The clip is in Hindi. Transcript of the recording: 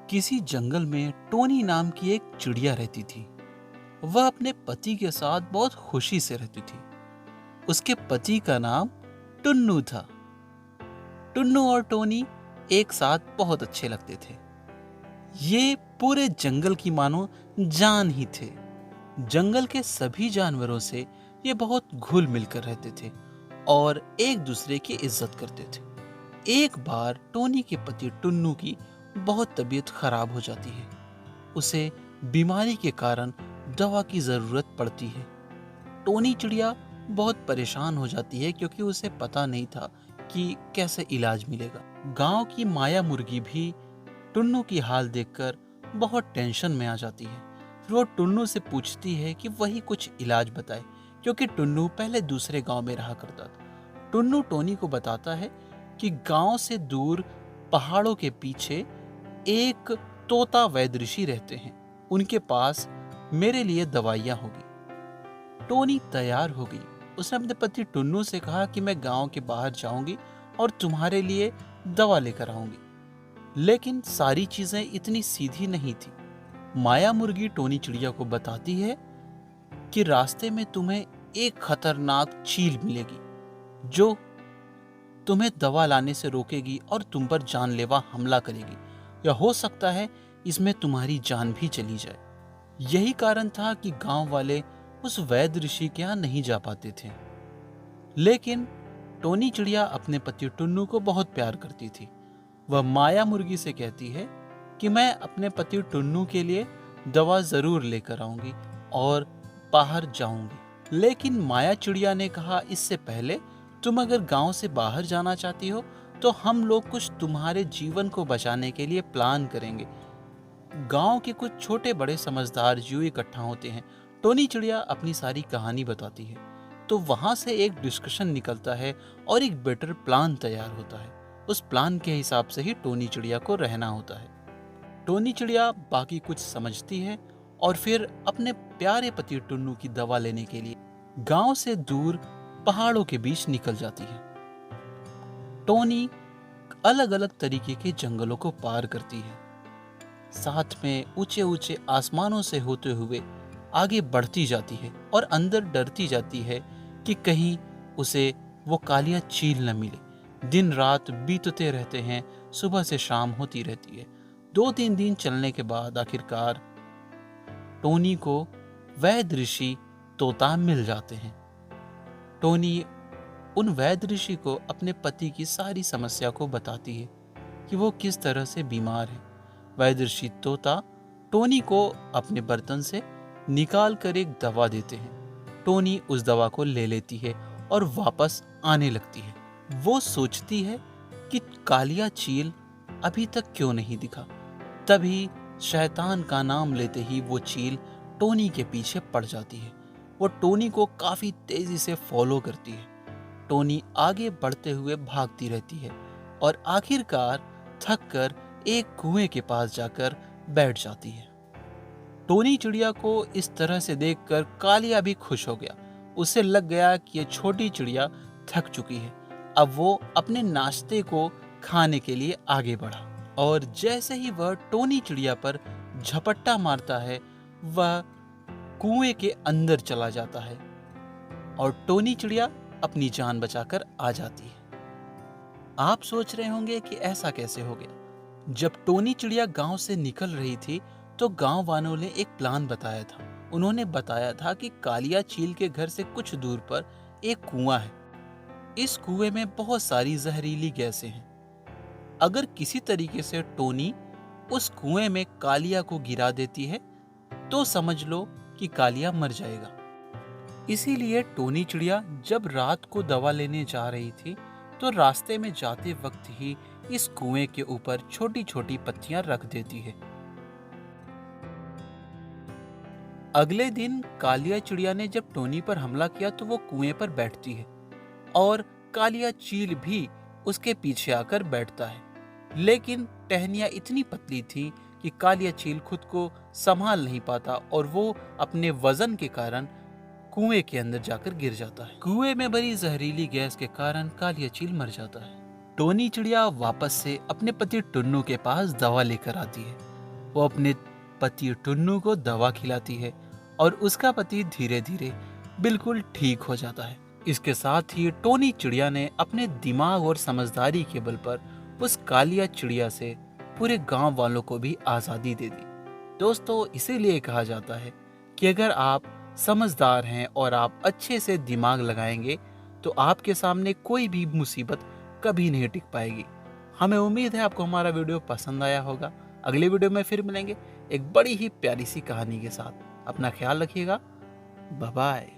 किसी जंगल में टोनी नाम की एक चिड़िया रहती थी। वह अपने पति के साथ बहुत खुशी से रहती थी। उसके पति का नाम टुन्नू था। टुन्नू और टोनी एक साथ बहुत अच्छे लगते थे। ये पूरे जंगल की मानो जान ही थे। जंगल के सभी जानवरों से ये बहुत घुल मिलकर रहते थे और एक दूसरे की इज्जत करते थे। एक बार टोनी के पति टुन्नू की बहुत तबीयत खराब हो जाती है। उसे बीमारी के कारण दवा की जरूरत पड़ती है। टोनी चिड़िया बहुत परेशान हो जाती है क्योंकि उसे पता नहीं था कि कैसे इलाज मिलेगा। गांव की माया मुर्गी भी टुन्नू की हाल देखकर बहुत टेंशन में आ जाती है। फिर वो टुन्नू से पूछती है कि वही कुछ इलाज बताए, क्योंकि टुन्नू पहले दूसरे गांव में रहा करता था। टुन्नू टोनी को बताता है कि गांव से दूर पहाड़ों के पीछे एक तोता वैद्य ऋषि रहते हैं। उनके पास मेरे लिए दवाइयां होगी। टोनी तैयार हो गई। उसने अपने पति टुन्नू से कहा कि मैं गांव के बाहर जाऊंगी और तुम्हारे लिए दवा लेकर आऊंगी। लेकिन सारी चीजें इतनी सीधी नहीं थी। माया मुर्गी टोनी चिड़िया को बताती है कि रास्ते में तुम्हें एक खतरनाक चील मिलेगी जो तुम्हें दवा लाने से रोकेगी और तुम पर जानलेवा हमला करेगी, या हो सकता है इसमें तुम्हारी जान भी चली जाए। यही कारण था कि गांव वाले उस वैद्य ऋषि के यहाँ नहीं जा पाते थे। लेकिन टोनी चिड़िया अपने पति टुन्नू को बहुत प्यार करती थी। वह माया मुर्गी से कहती है कि मैं अपने पति टुन्नू के लिए दवा जरूर लेकर आऊंगी और बाहर जाऊंगी। लेकिन माया चिड़िया ने कहा, इससे पहले तुम अगर गांव से बाहर जाना चाहती हो तो हम लोग कुछ तुम्हारे जीवन को बचाने के लिए प्लान करेंगे। गांव के कुछ छोटे बड़े समझदार जीव इकट्ठा होते हैं। टोनी चिड़िया अपनी सारी कहानी बताती है तो वहां से एक डिस्कशन निकलता है और एक बेटर प्लान तैयार होता है। उस प्लान के हिसाब से ही टोनी चिड़िया को रहना होता है। टोनी चिड़िया बाकी कुछ समझती है और फिर अपने प्यारे पति टुन्नू की दवा लेने के लिए गांव से दूर पहाड़ों के बीच निकल जाती है। टोनी अलग अलग तरीके के जंगलों को पार करती है, साथ में ऊंचे ऊंचे आसमानों से होते हुए आगे बढ़ती जाती है और अंदर डरती जाती है कि कहीं उसे वो कालिया चील न मिले। दिन रात बीतते रहते हैं, सुबह से शाम होती रहती है। 2-3 दिन चलने के बाद आखिरकार टोनी को वैद्य ऋषि तोता मिल जाते हैं। टोनी उन वैद्य ऋषि को अपने पति की सारी समस्या को बताती है कि वो किस तरह से बीमार है। वैद्य ऋषि तोता टोनी को अपने बर्तन से निकाल कर एक दवा देते हैं। टोनी उस दवा को ले लेती है और वापस आने लगती है। वो सोचती है कि कालिया चील अभी तक क्यों नहीं दिखा। तभी शैतान का नाम लेते ही वो चील टोनी के पीछे पड़ जाती है। वो टोनी को काफी तेजी से फॉलो करती है। टोनी आगे बढ़ते हुए भागती रहती है और आखिरकार थक कर एक कुएं के पास जाकर बैठ जाती है। टोनी चिड़िया को इस तरह से देखकर कालिया भी खुश हो गया। उसे लग गया कि ये छोटी चिड़िया थक चुकी है। अब वो अपने नाश्ते को खाने के लिए आगे बढ़ा और जैसे ही वह टोनी चिड़िया पर झपट्टा मारता है, वह कुएं के अंदर चला जाता है और टोनी चिड़िया अपनी जान बचाकर आ जाती है। आप सोच रहे होंगे कि ऐसा कैसे हो गया। जब टोनी चिड़िया गांव से निकल रही थी तो गांव वालों ने एक प्लान बताया था। उन्होंने बताया था कि कालिया चील के घर से कुछ दूर पर एक कुआं है। इस कुएं में बहुत सारी जहरीली गैसें हैं। अगर किसी तरीके से टोनी उस कुएं में कालिया को गिरा देती है तो समझ लो कि कालिया मर जाएगा। इसीलिए टोनी चिड़िया जब रात को दवा लेने जा रही थी तो रास्ते में जाते वक्त ही इस कुएं के ऊपर छोटी छोटी पत्तियां रख देती है। अगले दिन कालिया चिड़िया ने जब टोनी पर हमला किया तो वो कुएं पर बैठती है और कालिया चील भी उसके पीछे आकर बैठता है। लेकिन टहनियां इतनी पतली थी कि कालिया चील खुद को संभाल नहीं पाता और वो अपने वजन के कारण कुएं के अंदर जाकर गिर जाता है। कुएं में भरी जहरीली गैस के कारण कालिया चील मर जाता है। टोनी चिड़िया वापस से अपने पति टुन्नू के पास दवा लेकर आती है। वो अपने पति टुन्नू को दवा खिलाती है और उसका पति धीरे धीरे बिल्कुल ठीक हो जाता है। इसके साथ ही टोनी चिड़िया ने अपने दिमाग और समझदारी के बल पर उस कालिया चिड़िया से पूरे गांव वालों को भी आज़ादी दे दी। दोस्तों, इसीलिए कहा जाता है कि अगर आप समझदार हैं और आप अच्छे से दिमाग लगाएंगे तो आपके सामने कोई भी मुसीबत कभी नहीं टिक पाएगी। हमें उम्मीद है आपको हमारा वीडियो पसंद आया होगा। अगले वीडियो में फिर मिलेंगे एक बड़ी ही प्यारी सी कहानी के साथ। अपना ख्याल रखिएगा। Bye bye.